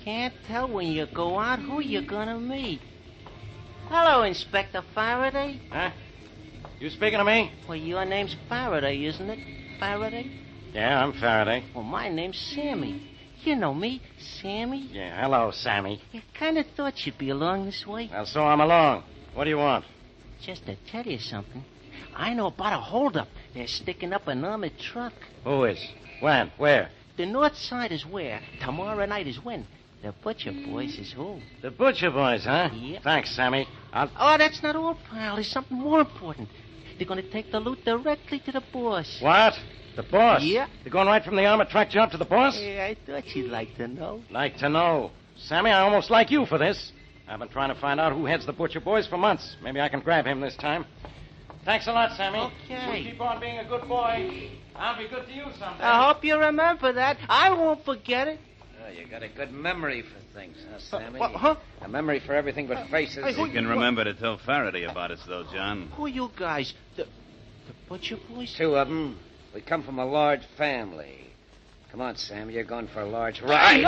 can't tell when you go out who you're gonna meet. Hello, Inspector Farraday. Huh? You speaking to me? Well, your name's Farraday, isn't it? Farraday? Yeah, I'm Faraday. Well, my name's Sammy. You know me, Sammy. Yeah, hello, Sammy. I kind of thought you'd be along this way. Well, so I'm along. What do you want? Just to tell you something, I know about a holdup. They're sticking up an armored truck. Who is? When? Where? The north side is where. Tomorrow night is when. The Butcher Boys is who? The Butcher Boys, huh? Yep. Thanks, Sammy. Oh, that's not all, pal. There's something more important. They're going to take the loot directly to the boss. What? The boss? Yeah. They're going right from the armored truck job to the boss? Yeah, I thought you'd like to know. Like to know. Sammy, I almost like you for this. I've been trying to find out who heads the Butcher Boys for months. Maybe I can grab him this time. Thanks a lot, Sammy. Okay. You keep on being a good boy. I'll be good to you someday. I hope you remember that. I won't forget it. Oh, you got a good memory for things, huh, Sammy? Huh? A memory for everything but faces. You can remember to tell Faraday about us, though, John. Who are you guys? The Butcher Boys? Two of them. We come from a large family. Come on, Sammy, you're going for a large ride.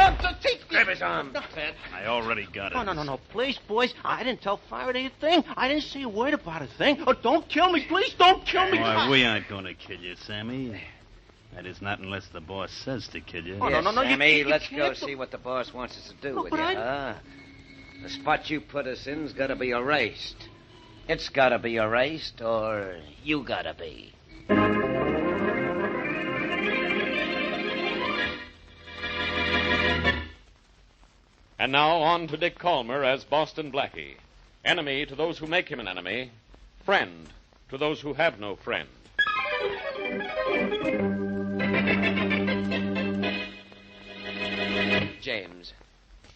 Grab his arm, Ted. I already got it. No. Please, boys. I didn't tell Faraday a thing. I didn't say a word about a thing. Oh, don't kill me, please. Don't kill me. Why, we aren't going to kill you, Sammy. That is not unless the boss says to kill you. Oh, Yes, no, Sammy, you let's can't go see what the boss wants us to do No, with but you, I- huh? The spot you put us in's got to be erased. It's got to be erased, or you got to be. And now on to Dick Calmer as Boston Blackie. Enemy to those who make him an enemy. Friend to those who have no friend. James,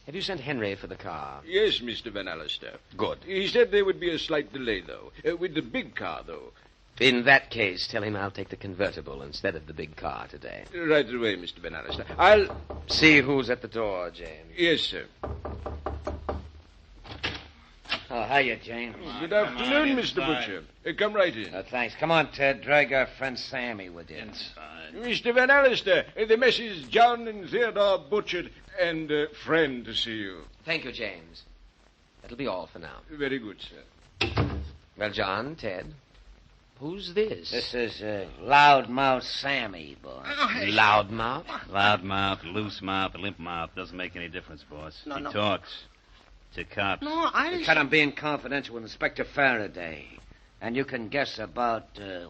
have you sent Henry for the car? Yes, Mr. Van Allister. Good. He said there would be a slight delay, though. With the big car, though. In that case, tell him I'll take the convertible instead of the big car today. Right away, Mr. Van Allister. I'll... See who's at the door, James. Yes, sir. Oh, hiya, Jane. Good afternoon, Mr. Butcher. Come right in. Thanks. Come on, Ted. Drag our friend Sammy with you. Mr. Van Allister, the Messrs. John and Theodore Butcher and friend to see you. Thank you, James. That'll be all for now. Very good, sir. Well, John, Ted, who's this? This is Loudmouth Sammy, boy. Loudmouth? Loudmouth, loose mouth, limp mouth. Doesn't make any difference, boss. No, he no. talks to cops. No, I We didn't... cut him being confidential with Inspector Farraday. And you can guess about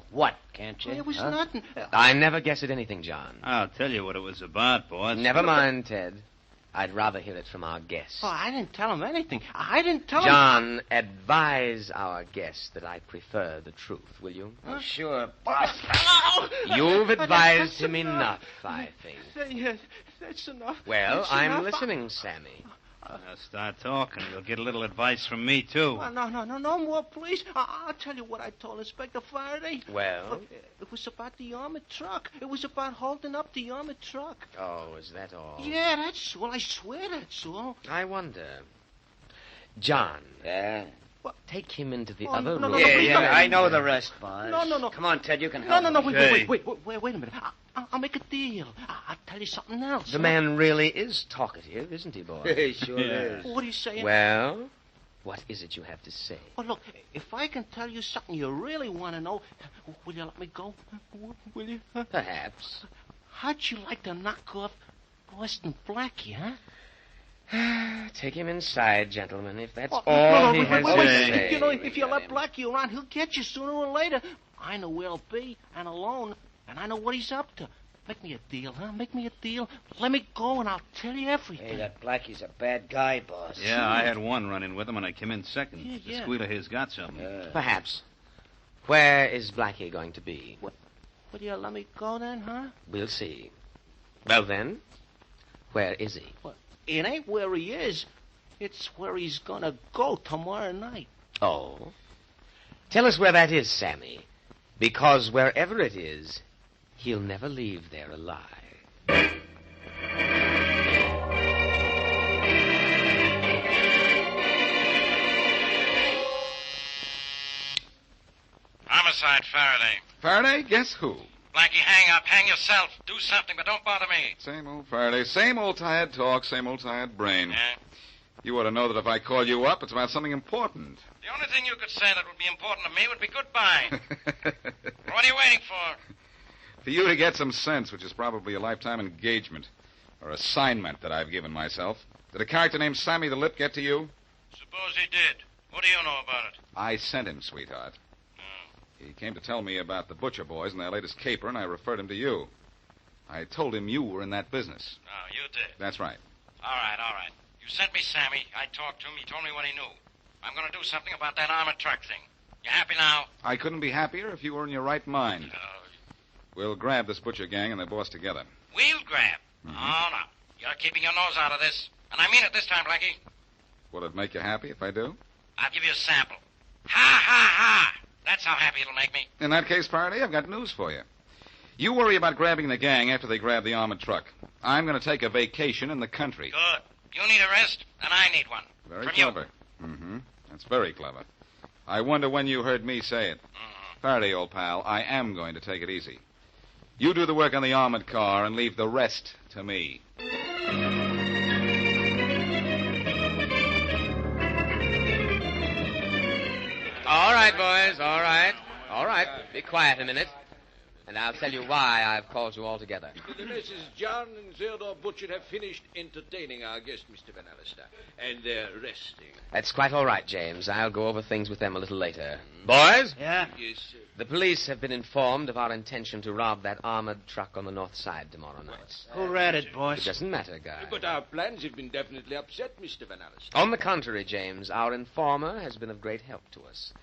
what, can't you? It was Huh? nothing. I never guess at anything, John. I'll tell you what it was about, boss. Never mind, Ted. I'd rather hear it from our guest. Oh, I didn't tell him anything. I didn't tell him... John, advise our guest that I prefer the truth, will you? Oh, sure, boss. You've advised him enough, I think. Yes, that's enough. Well, That's I'm enough. listening, Sammy. Now start talking. You'll get a little advice from me, too. Oh, no more, please. I'll tell you what I told Inspector Farraday. Well? It was about the armored truck. It was about holding up the armored truck. Oh, is that all? Yeah, that's all. I swear that's all. I wonder. John, Yeah? take him into the Oh, other no, room. no, Yeah, please yeah, don't. I know the rest, boss. No. Come on, Ted, you can No, help. no, Okay. wait a minute. I'll make a deal. I'll tell you something else. The man really is talkative, isn't he, boy? He sure is. What are you saying? Well, what is it you have to say? Well, look, if I can tell you something you really want to know, will you let me go? Will you? Huh? Perhaps. How'd you like to knock off Boston Blackie, huh? Take him inside, gentlemen, if that's Oh, all no, he has wait, to wait. say. You know, if you let Blackie around, he'll get you sooner or later. I know where he'll be, and alone, and I know what he's up to. Make me a deal, huh? Make me a deal. Let me go, and I'll tell you everything. Hey, that Blackie's a bad guy, boss. Yeah, I had one run-in with him, and I came in second. Yeah, The yeah. squealer here's got something. Perhaps. Where is Blackie going to be? Will you let me go then, huh? We'll see. Well, then, where is he? It ain't where he is. It's where he's gonna go tomorrow night. Oh. Tell us where that is, Sammy. Because wherever it is, he'll never leave there alive. Homicide Faraday. Faraday, guess who? Blackie, hang up. Hang yourself. Do something, but don't bother me. Same old Faraday. Same old tired talk. Same old tired brain. Yeah? You ought to know that if I call you up, it's about something important. The only thing you could say that would be important to me would be goodbye. What are you waiting for? For you to get some sense, which is probably a lifetime engagement or assignment that I've given myself. Did a character named Sammy the Lip get to you? Suppose he did. What do you know about it? I sent him, sweetheart. He came to tell me about the Butcher Boys and their latest caper, and I referred him to you. I told him you were in that business. Oh, you did? That's right. All right. You sent me Sammy. I talked to him. He told me what he knew. I'm going to do something about that armored truck thing. You happy now? I couldn't be happier if you were in your right mind. We'll grab this Butcher gang and their boss together. We'll grab? Mm-hmm. Oh, no. You're keeping your nose out of this. And I mean it this time, Blackie. Will it make you happy if I do? I'll give you a sample. Ha, ha, ha. That's how happy it'll make me. In that case, Faraday, I've got news for you. You worry about grabbing the gang after they grab the armored truck. I'm going to take a vacation in the country. Good. You need a rest, and I need one. Very From clever. Mm-hmm. That's very clever. I wonder when you heard me say it. Mm-hmm. Faraday, old pal, I am going to take it easy. You do the work on the armored car and leave the rest to me. All right, boys, all right. All right, be quiet a minute. And I'll tell you why I've called you all together. The Messrs. John and Theodore Butcher have finished entertaining our guest, Mr. Van Allister, and they're resting. That's quite all right, James. I'll go over things with them a little later. Boys? Yeah? Yes, sir. The police have been informed of our intention to rob that armored truck on the north side tomorrow night. Who read it, It boss? doesn't matter, guy. But our plans have been definitely upset, Mr. Van Allister. On the contrary, James, our informer has been of great help to us.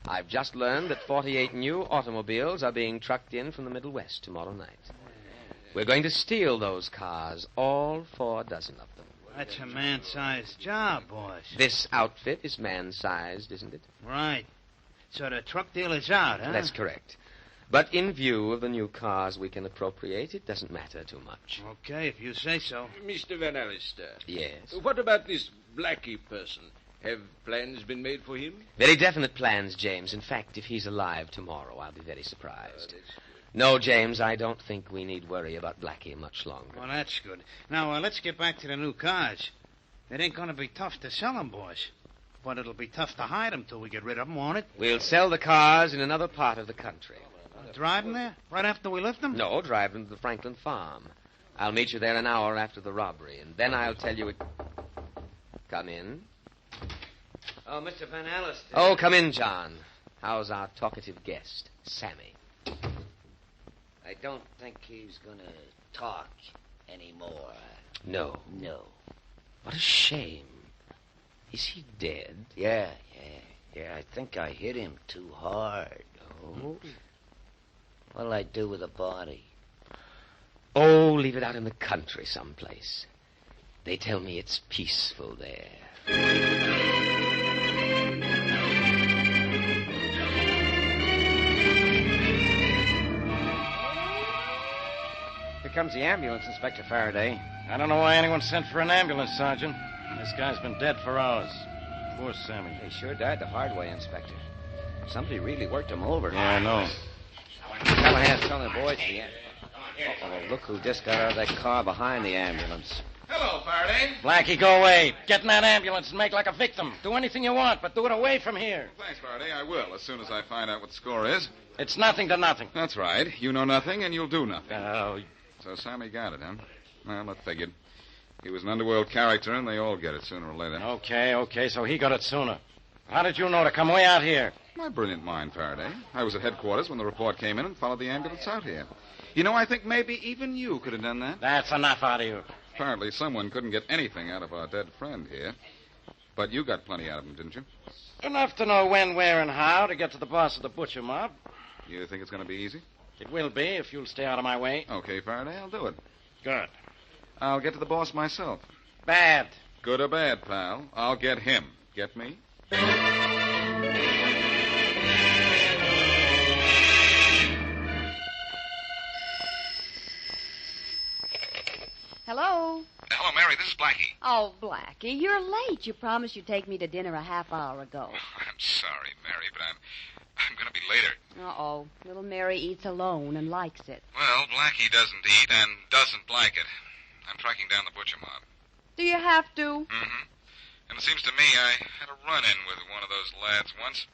I've just learned that 48 new automobiles are being trucked in from the Middle West tomorrow night. We're going to steal those cars, all 4 dozen of them. That's a man-sized job, boss. This outfit is man-sized, isn't it? Right. So the truck deal is out, huh? That's correct. But in view of the new cars we can appropriate, it doesn't matter too much. Okay, if you say so. Mr. Van Allister. Yes. What about this Blackie person? Have plans been made for him? Very definite plans, James. In fact, if he's alive tomorrow, I'll be very surprised. No, James, I don't think we need worry about Blackie much longer. Well, that's good. Now, let's get back to the new cars. It ain't going to be tough to sell them, boys. But it'll be tough to hide them till we get rid of them, won't it? We'll sell the cars in another part of the country. Drive them there? Right after we lift them? No, drive them to the Franklin farm. I'll meet you there an hour after the robbery, and then I'll tell you... Come in. Oh, Mr. Van Allister. Oh, come in, John. How's our talkative guest, Sammy? I don't think he's going to talk anymore. No. No. What a shame. Is he dead? Yeah. I think I hit him too hard. Oh. What'll I do with the body? Oh, leave it out in the country someplace. They tell me it's peaceful there. Here comes the ambulance, Inspector Farraday. I don't know why anyone sent for an ambulance, Sergeant. This guy's been dead for hours. Poor Sammy. He sure died the hard way, Inspector. Somebody really worked him over. Yeah, I know. Callahan's telling the boys to the... Uh-oh, look who just got out of that car behind the ambulance. Hello, Faraday. Blackie, go away. Get in that ambulance and make like a victim. Do anything you want, but do it away from here. Thanks, Faraday. I will, as soon as I find out what the score is. It's nothing to nothing. That's right. You know nothing, and you'll do nothing. Oh, So Sammy got it, huh? Well, that figured. He was an underworld character, and they all get it sooner or later. okay, so he got it sooner. How did you know to come way out here? My brilliant mind, Faraday. I was at headquarters when the report came in and followed the ambulance out here. You know, I think maybe even you could have done that. That's enough out of you. Apparently someone couldn't get anything out of our dead friend here. But you got plenty out of him, didn't you? Enough to know when, where, and how to get to the boss of the butcher mob. You think it's going to be easy? It will be if you'll stay out of my way. Okay, Faraday, I'll do it. Good. I'll get to the boss myself. Bad. Good or bad, pal. I'll get him. Get me? Hello? Hello, Mary. This is Blackie. Oh, Blackie, you're late. You promised you'd take me to dinner a half hour ago. I'm sorry, Mary, but I'm going to be later. Uh-oh. Little Mary eats alone and likes it. Well, Blackie doesn't eat and doesn't like it. I'm tracking down the butcher mob. Do you have to? Mm-hmm. And it seems to me I had a run-in with one of those lads once.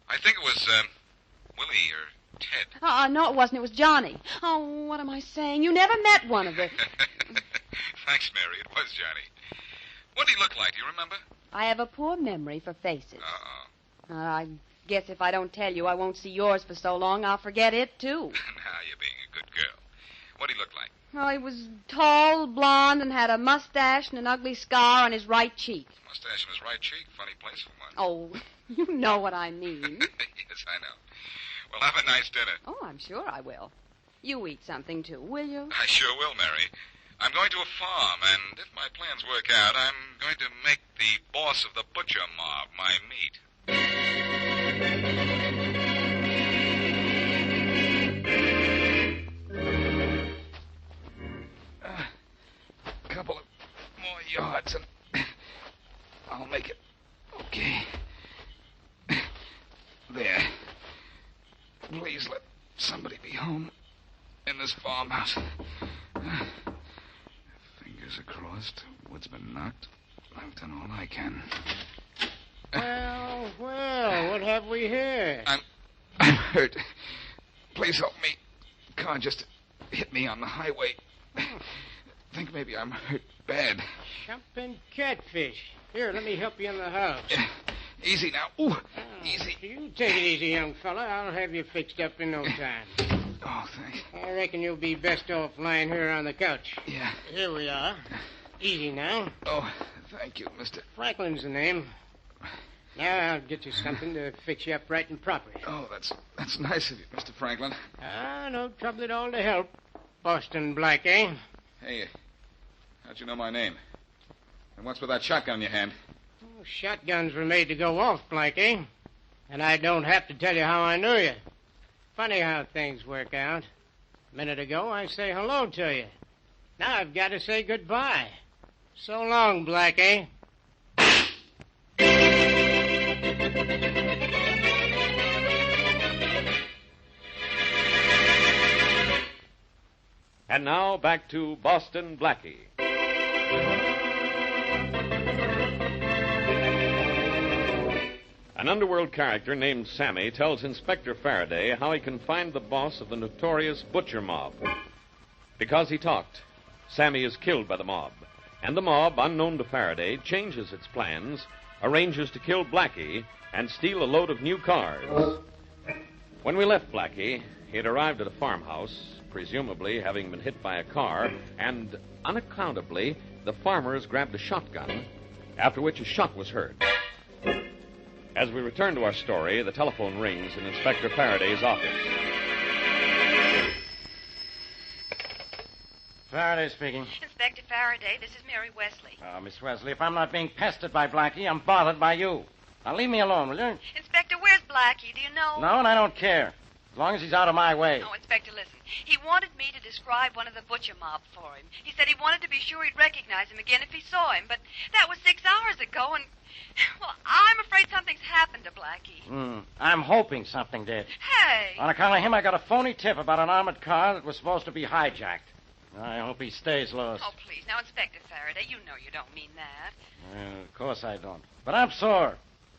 I think it was, Willie or Ted. No, it wasn't. It was Johnny. Oh, what am I saying? You never met one of the... Thanks, Mary. It was Johnny. What did he look like? Do you remember? I have a poor memory for faces. Uh-oh. I guess if I don't tell you I won't see yours for so long, I'll forget it, too. Now you're being a good girl. What did he look like? Oh, he was tall, blonde, and had a mustache and an ugly scar on his right cheek. Mustache on his right cheek? Funny place for one. Oh, you know what I mean. Yes, I know. Well, have a nice dinner. Oh, I'm sure I will. You eat something, too, will you? I sure will, Mary. I'm going to a farm, and if my plans work out, I'm going to make the boss of the butcher mob my meat. Couple of more yards, and I'll make it. Okay. There. Please let somebody be home in this farmhouse. Fingers are crossed. Wood's been knocked. I've done all I can. Well, what have we here? I'm hurt. Please help me. Car just hit me on the highway. Think maybe I'm hurt bad. Jumping catfish. Here, let me help you in the house. Easy now. Ooh, easy. You take it easy, young fella. I'll have you fixed up in no time. Oh, thanks. I reckon you'll be best off lying here on the couch. Yeah. Here we are. Easy now. Oh, thank you, Mr. Franklin's the name. Now I'll get you something to fix you up right and proper. Oh, that's nice of you, Mr. Franklin. No trouble at all to help. Boston Blackie. Hey, how'd you know my name? And what's with that shotgun in your hand? Oh, shotguns were made to go off, Blackie. And I don't have to tell you how I knew you. Funny how things work out. A minute ago, I say hello to you. Now I've got to say goodbye. So long, Blackie. And now back to Boston Blackie. An underworld character named Sammy tells Inspector Farraday how he can find the boss of the notorious butcher mob. Because he talked, Sammy is killed by the mob, and the mob, unknown to Faraday, changes its plans, arranges to kill Blackie, and steal a load of new cars. When we left Blackie, he had arrived at a farmhouse, presumably having been hit by a car, and unaccountably, the farmers grabbed a shotgun, after which a shot was heard. As we return to our story, the telephone rings in Inspector Faraday's office. Faraday speaking. Inspector Farraday, this is Mary Wesley. Oh, Miss Wesley, if I'm not being pestered by Blackie, I'm bothered by you. Now, leave me alone, will you? Inspector, where's Blackie? Do you know? No, and I don't care. As long as he's out of my way. Oh, Inspector, listen. He wanted me to describe one of the butcher mob for him. He said he wanted to be sure he'd recognize him again if he saw him, but that was 6 hours ago, and... Well, I'm afraid something's happened to Blackie. I'm hoping something did. Hey! On account of him, I got a phony tip about an armored car that was supposed to be hijacked. I hope he stays lost. Oh, please. Now, Inspector Farraday, you know you don't mean that. Of course I don't. But I'm sore.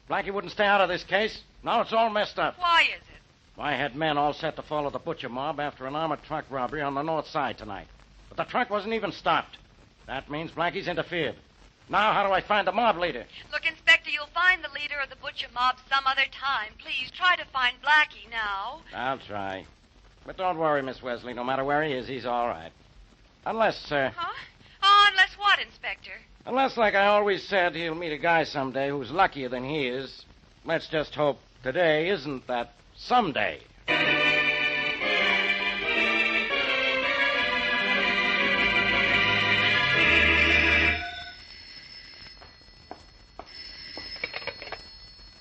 Blackie wouldn't stay out of this case. Now it's all messed up. Why is it? I had men all set to follow the butcher mob after an armored truck robbery on the north side tonight. But the truck wasn't even stopped. That means Blackie's interfered. Now, how do I find the mob leader? Look, Inspector, you'll find the leader of the butcher mob some other time. Please, try to find Blackie now. I'll try. But don't worry, Miss Wesley. No matter where he is, he's all right. Unless, Huh? Oh, unless what, Inspector? Unless, like I always said, he'll meet a guy someday who's luckier than he is. Let's just hope today isn't that someday.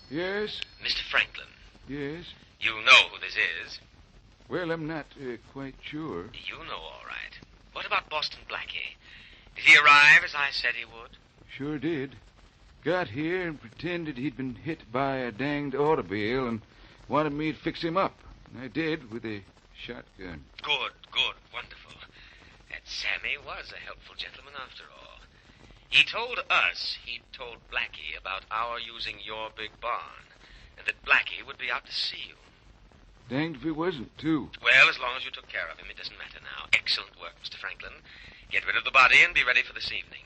Yes? Mr. Franklin, Yes? you know who this is. Well, I'm not quite sure. You know all right. What about Boston Blackie? Did he arrive as I said he would? Sure did. Got here and pretended he'd been hit by a danged automobile and wanted me to fix him up. And I did with a shotgun. Good, wonderful. That Sammy was a helpful gentleman after all. He told us he'd told Blackie about our using your big barn, and that Blackie would be out to see you. Danged if he wasn't, too. Well, as long as you took care of him, it doesn't matter now. Excellent work, Mr. Franklin. Get rid of the body and be ready for this evening.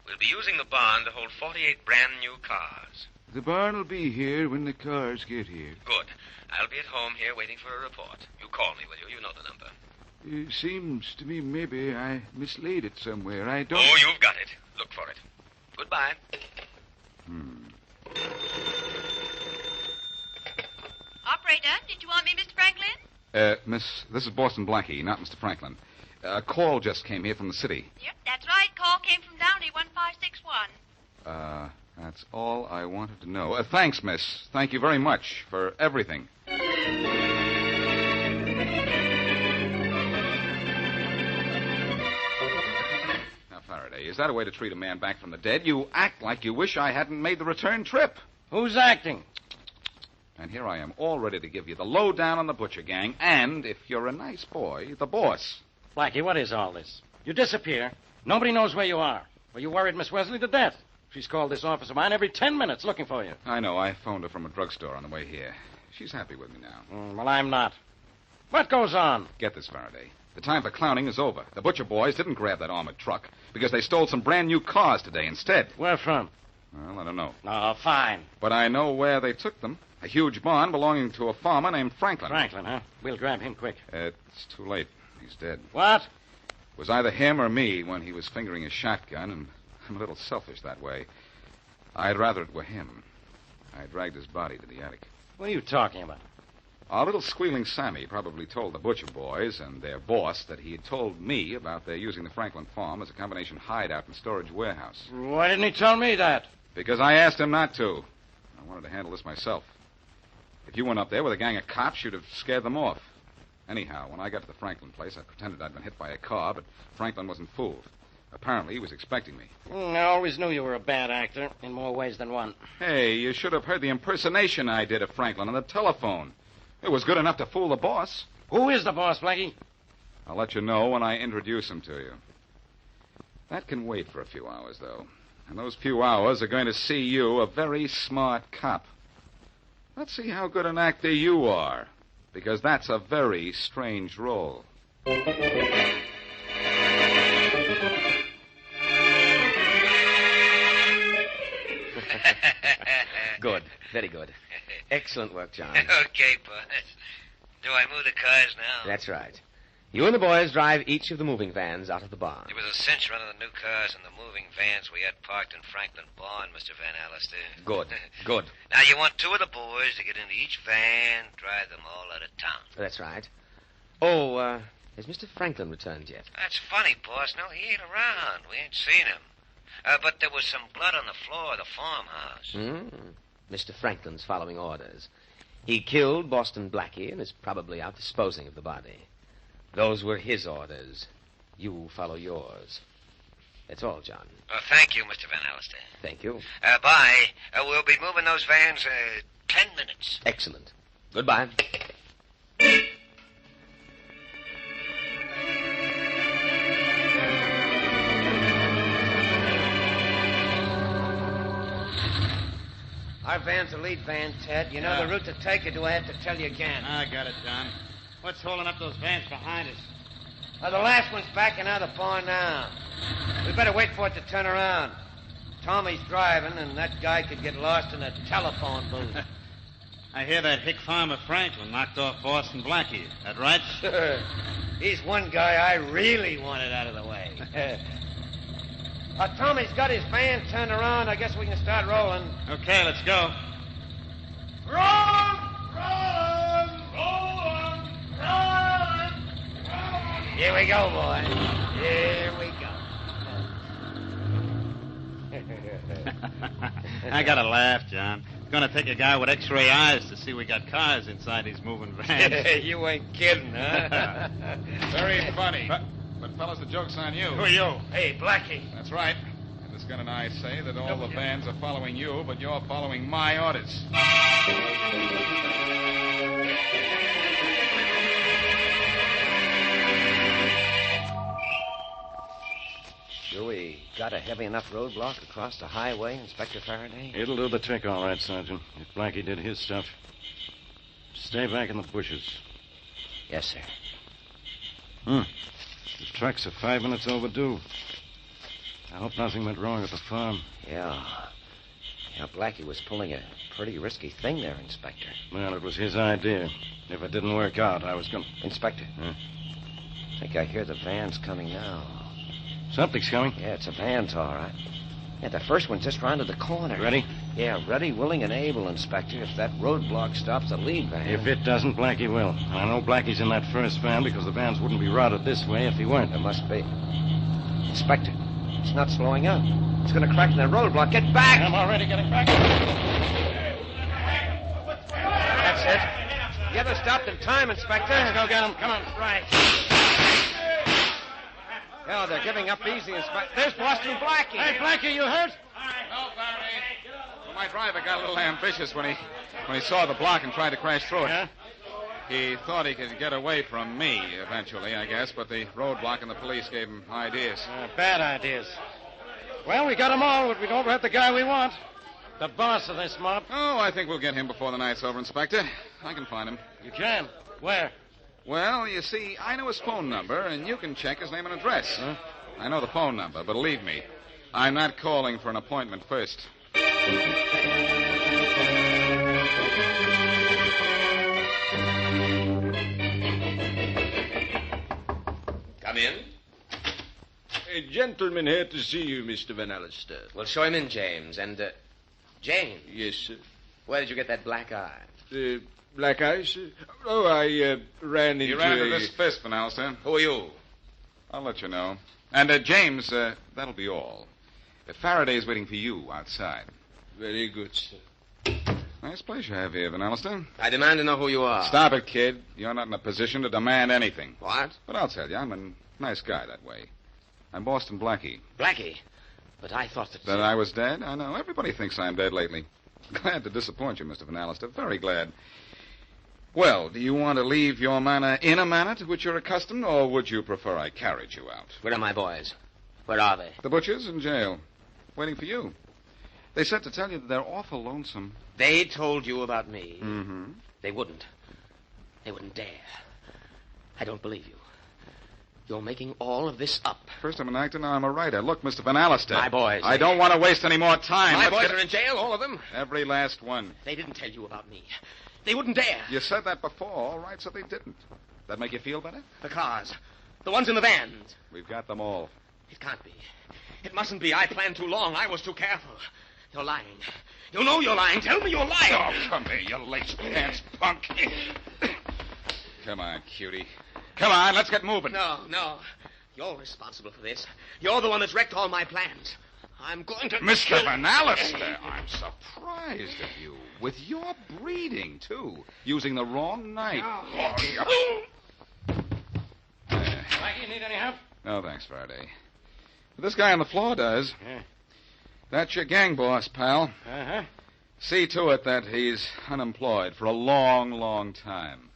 We'll be using the barn to hold 48 brand new cars. The barn will be here when the cars get here. Good. I'll be at home here waiting for a report. You call me, will you? You know the number. It seems to me maybe I mislaid it somewhere. I don't... Oh, you've got it. Look for it. Goodbye. Operator, did you want me, Mr. Franklin? Miss, this is Boston Blackie, not Mr. Franklin. A call just came here from the city. Yep, that's right. Call came from Downey 1561. That's all I wanted to know. Thanks, miss. Thank you very much for everything. Now, Faraday, is that a way to treat a man back from the dead? You act like you wish I hadn't made the return trip. Who's acting? And here I am, all ready to give you the lowdown on the Butcher Gang, and, if you're a nice boy, the boss. Blackie, what is all this? You disappear. Nobody knows where you are. Well, you worried Miss Wesley to death. She's called this office of mine every 10 minutes looking for you. I know. I phoned her from a drugstore on the way here. She's happy with me now. Well, I'm not. What goes on? Get this, Faraday. The time for clowning is over. The Butcher boys didn't grab that armored truck because they stole some brand new cars today instead. Where from? Well, I don't know. Oh, fine. But I know where they took them. A huge barn belonging to a farmer named Franklin. Franklin, huh? We'll grab him quick. It's too late. He's dead. What? It was either him or me when he was fingering his shotgun, and I'm a little selfish that way. I'd rather it were him. I dragged his body to the attic. What are you talking about? Our little squealing Sammy probably told the Butcher boys and their boss that he had told me about their using the Franklin farm as a combination hideout and storage warehouse. Why didn't he tell me that? Because I asked him not to. I wanted to handle this myself. If you went up there with a gang of cops, you'd have scared them off. Anyhow, when I got to the Franklin place, I pretended I'd been hit by a car, but Franklin wasn't fooled. Apparently, he was expecting me. I always knew you were a bad actor, in more ways than one. Hey, you should have heard the impersonation I did of Franklin on the telephone. It was good enough to fool the boss. Who is the boss, Blackie? I'll let you know when I introduce him to you. That can wait for a few hours, though. And those few hours are going to see you a very smart cop. Let's see how good an actor you are, because that's a very strange role. Good. Very good. Excellent work, John. Okay, boss. Do I move the cars now? That's right. You and the boys drive each of the moving vans out of the barn. It was a cinch running the new cars and the moving vans we had parked in Franklin Barn, Mr. Van Allister. Good. Good. Now, you want two of the boys to get into each van, drive them all out of town. That's right. Oh, has Mr. Franklin returned yet? That's funny, boss. No, he ain't around. We ain't seen him. But there was some blood on the floor of the farmhouse. Mr. Franklin's following orders. He killed Boston Blackie and is probably out disposing of the body. Those were his orders. You follow yours. That's all, John. Thank you, Mr. Van Allister. Thank you. Bye. We'll be moving those vans 10 minutes. Excellent. Goodbye. Our van's the lead van, Ted. You know the route to take, or do I have to tell you again? I got it, John. What's holding up those vans behind us? Well, the last one's backing out of the barn now. We better wait for it to turn around. Tommy's driving, and that guy could get lost in a telephone booth. I hear that hick farmer Franklin knocked off Boston Blackie. That right? Sure. He's one guy I really wanted out of the way. Tommy's got his van turned around. I guess we can start rolling. Okay, let's go. Run! Run! Run! Here we go, boys. Here we go. I gotta laugh, John. It's gonna take a guy with x-ray eyes to see we got cars inside these moving vans. You ain't kidding, huh? Very funny. But, fellas, the joke's on you. Who are you? Hey, Blackie. That's right. And this gun and I say that all the vans are following you, but you're following my orders. got a heavy enough roadblock across the highway, Inspector Farraday? It'll do the trick, all right, Sergeant. If Blackie did his stuff. Stay back in the bushes. Yes, sir. The trucks are 5 minutes overdue. I hope nothing went wrong at the farm. Yeah, Blackie was pulling a pretty risky thing there, Inspector. Well, it was his idea. If it didn't work out, I was going to... Inspector. Huh? I think I hear the van's coming now. Something's coming. Yeah, it's a van's all right. Yeah, the first one's just rounded the corner. Ready? Yeah, ready, willing, and able, Inspector, if that roadblock stops the lead van. If it doesn't, Blackie will. I know Blackie's in that first van because the vans wouldn't be routed this way if he weren't. There must be. Inspector, it's not slowing up. It's going to crack in the roadblock. Get back! I'm already getting back. That's it. The other stopped in time, Inspector. Let's go get him. Come on. Right. Oh, they're giving up easy, Inspector. There's Boston Blackie. Hey, Blackie, you hurt? No, Farraday. Well, my driver got a little ambitious when he saw the block and tried to crash through it. Yeah? He thought he could get away from me eventually, I guess, but the roadblock and the police gave him ideas. Bad ideas. Well, we got them all, but we don't have the guy we want. The boss of this mob. Oh, I think we'll get him before the night's over, Inspector. I can find him. You can? Where? Well, you see, I know his phone number, and you can check his name and address. Huh? I know the phone number, but believe me, I'm not calling for an appointment first. Come in. A gentleman here to see you, Mr. Van Allister. Well, show him in, James. And, James, Yes, sir. where did you get that black eye? Black eyes? Oh, I ran into You ran into this fist, Van Allister. Who are you? I'll let you know. And, James, that'll be all. Faraday's waiting for you outside. Very good, sir. Nice place you have here, Van Allister. I demand to know who you are. Stop it, kid. You're not in a position to demand anything. What? But I'll tell you, I'm a nice guy that way. I'm Boston Blackie. Blackie. But I thought that... That I was dead? I know. Everybody thinks I'm dead lately. Glad to disappoint you, Mr. Van Allister. Very glad. Well, do you want to leave your manor in a manner to which you're accustomed, or would you prefer I carried you out? Where are my boys? Where are they? The butchers in jail. Waiting for you. They said to tell you that they're awful lonesome. They told you about me. Mm-hmm. They wouldn't. They wouldn't dare. I don't believe you. You're making all of this up. First I'm an actor, now I'm a writer. Look, Mr. Van Allister. My boys. I don't want to waste any more time. My Let's boys get- are in jail, all of them. Every last one. They didn't tell you about me. They wouldn't dare. You said that before, all right, so they didn't. That make you feel better? The cars. The ones in the vans. We've got them all. It can't be. It mustn't be. I planned too long. I was too careful. You're lying. You know you're lying. Tell me you're lying. Oh, come here, you lace-pants punk. Come on, cutie. Come on, let's get moving. No. You're responsible for this. You're the one that's wrecked all my plans. I'm going to... Mr. Van Allister, I'm surprised at you. With your breeding, too. Using the wrong knife. Blackie, you need any help? No, thanks, Faraday. But this guy on the floor does. Yeah. That's your gang boss, pal. Uh-huh. See to it that he's unemployed for a long, long time.